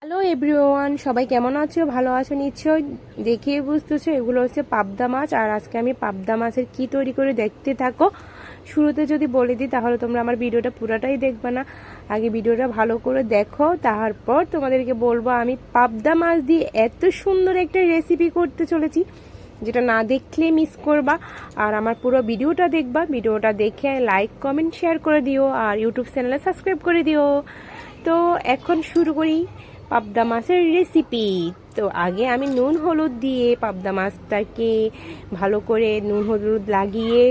Hello everyone, সবাই কেমন আছো? ভালো আছো নিশ্চয়। দেখে বুঝতেছো এগুলো হচ্ছে পাবদা মাছ। আর আজকে আমি পাবদা মাছের কি তৈরি করে দেখতে থাকো। শুরুতে যদি বলে দিই তাহলে তোমরা আমার ভিডিওটা পুরাটাই দেখবে না, আগে ভিডিওটা ভালো করে দেখো, তারপর তোমাদেরকে বলবো আমি পাবদা মাছ দিয়ে এত সুন্দর একটা রেসিপি করতে চলেছি যেটা না দেখলে মিস করবা। আর আমার পুরো ভিডিওটা দেখবা, ভিডিওটা দেখে লাইক কমেন্ট শেয়ার করে দিও আর ইউটিউব চ্যানেলে সাবস্ক্রাইব করে দিও। তো এখন শুরু করি পাবদা মাছের রেসিপি। তো আগে আমি নুন হলুদ দিয়ে পাবদা মাছটাকে ভালো করে নুন হলুদ লাগিয়ে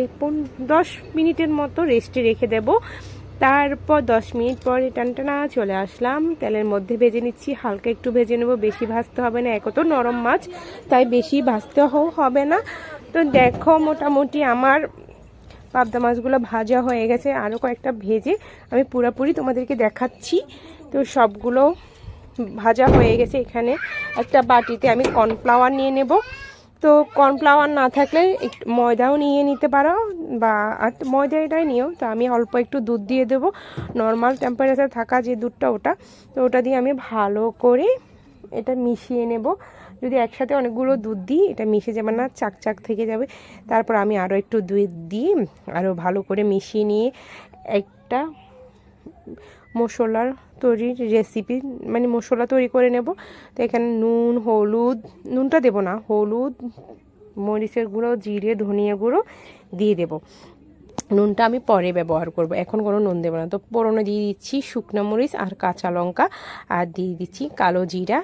10 মিনিটের মতো রেস্টে রেখে দেব। তারপর 10 মিনিট পরে টানটানা চলে আসলাম, তেলের মধ্যে ভেজে নিচ্ছি। হালকা একটু ভেজে নেব, বেশি ভাজতে হবে না, এত নরম মাছ তাই বেশি ভাজতে হবে না। তো দেখো মোটামুটি আমার পাবদা মাছগুলো ভাজা হয়ে গেছে, আরও কয়েকটা ভেজে আমি পুরোপুরি তোমাদেরকে দেখাচ্ছি। তো সবগুলো ভাজা হয়ে গেছে। এখানে একটা বাটিতে আমি কর্নফ্লাওয়ার নিয়ে নেব। তো কর্নফ্লাওয়ার না থাকলে একটু ময়দাও নিয়ে নিতে পারো, বা ময়দা এটাই নিও। তো আমি অল্প একটু দুধ দিয়ে দেবো, নর্মাল টেম্পারেচার থাকা যে দুধটা ওটা। তো ওটা দিয়ে আমি ভালো করে এটা মিশিয়ে নেব। যদি একসাথে অনেকগুলো দুধ দিই এটা মিশে যাবে না, চাক চাক থেকে যাবে। তারপর আমি আরও একটু দুধ দিয়ে আরও ভালো করে মিশিয়ে নিয়ে একটা মশলার তৈরির রেসিপি, মানে মশলা তৈরি করে নেব। তো এখানে নুন হলুদ, নুনটা দেব না, হলুদ মরিচের গুঁড়ো জিরে ধনিয়া গুঁড়ো দিয়ে দেব। নুনটা আমি পরে ব্যবহার করব, এখন কোনো নুন দেবো না। তো ফোড়নে দিয়ে দিচ্ছি শুকনো মরিচ আর কাঁচা লঙ্কা, আর দিয়ে দিচ্ছি কালো জিরা।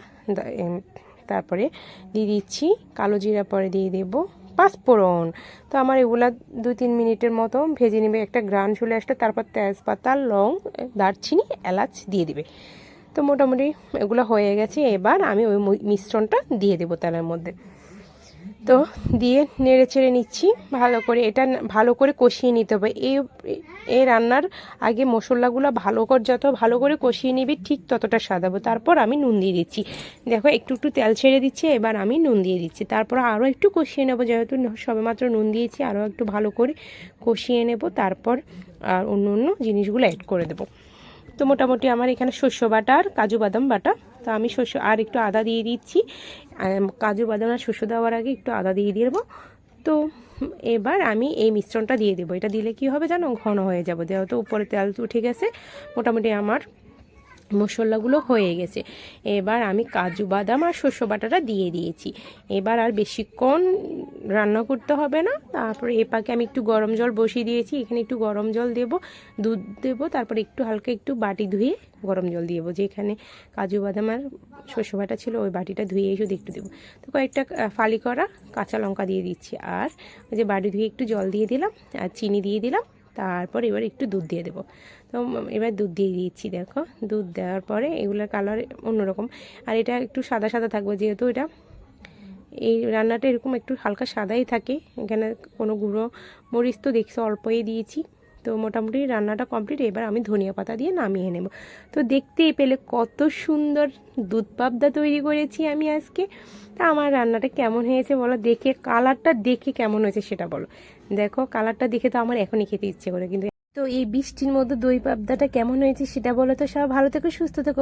তারপরে দিয়ে দিচ্ছি কালো জিরা, পরে দিয়ে দেব পাঁচফোড়ন। তো আমার এগুলা 2-3 মিনিটের মতো ভেজে নেবে, একটা গ্রান চলে আসলে তারপর তেজপাতা লং দারচিনি এলাচ দিয়ে দিবে। তো মোটামুটি এগুলো হয়ে গেছে। এবার আমি ওই মিশ্রণটা দিয়ে দেবো তেলের মধ্যে। তো দিয়ে নেড়ে চেড়ে নিচ্ছি ভালো করে, এটা ভালো করে কষিয়ে নিতে হবে। এই রান্নার আগে মশলাগুলো যত ভালো করে কষিয়ে নিবি ঠিক ততটা স্বাদ হবে। তারপর আমি নুন দিয়ে দিচ্ছি, দেখো একটু একটু তেল ছেড়ে দিচ্ছে। এবার আমি নুন দিয়ে দিচ্ছি, তারপর আরও একটু কষিয়ে নেবো, যেহেতু সবেমাত্র নুন দিয়েছি আরও একটু ভালো করে কষিয়ে নেব। তারপর আর অন্য অন্য জিনিসগুলো অ্যাড করে দেবো। তো মোটামুটি আমার এখানে শস্য বাটা আর কাজু বাদাম বাটা। তো আমি আর একটু আদা দিয়ে দিচ্ছি, কাজু বাদাম আর শস্য দেওয়ার আগে একটু আদা দিয়ে দেবো। তো এবার আমি এই মিশ্রণটা দিয়ে দেবো। এটা দিলে কি হবে জানো, ঘন হয়ে যাবে, যেহেতু উপরে তেল উঠে গেছে। মোটামুটি আমার মশলাগুলো হয়ে গেছে। এবার আমি কাজু বাদাম আর শস্য বাটাটা দিয়ে দিয়েছি। এবার আর বেশিক্ষণ রান্না করতে হবে না। তারপরে এ পাকে আমি একটু গরম জল বসিয়ে দিয়েছি, এখানে একটু গরম জল দেব, দুধ দেব, তারপরে একটু হালকা একটু বাটি ধুয়ে গরম জল দিয়ে দেবো। যেখানে কাজু বাদাম আর শস্য বাটা ছিল ওই বাটিটা ধুয়ে শুধু একটু দেবো। তো কয়েকটা ফালি করা কাঁচা লঙ্কা দিয়ে দিচ্ছি, আর ওই যে বাটি ধুয়ে একটু জল দিয়ে দিলাম আর চিনি দিয়ে দিলাম। তারপর এবার একটু দুধ দিয়ে দেবো। তো এবার দুধ দিয়ে দিচ্ছি, দেখো দুধ দেওয়ার পরে এগুলোর কালার অন্যরকম। আর এটা একটু সাদা সাদা থাকবে, যেহেতু এটা এই রান্নাটা এরকম একটু হালকা সাদাই থাকে। এখানে কোনো গুঁড়ো মরিচ তো দেখছো অল্পই দিয়েছি। তো মোটামুটি রান্নাটা কমপ্লিট। এবার আমি ধনিয়া পাতা দিয়ে নামিয়ে নেব। তো দেখতেই পেলে কত সুন্দর দুধ পাবদা তৈরি করেছি আমি আজকে। তা আমার রান্নাটা কেমন হয়েছে বলো, দেখে কালারটা দেখে কেমন হয়েছে সেটা বলো। দেখো কালারটা দেখে তো আমার এখনই খেতে ইচ্ছে করে। কিন্তু তো এই বৃষ্টির মধ্যে দই পাবদাটা কেমন হয়েছে সেটা বলো তো। সব ভালো থেকো, সুস্থ থেকো।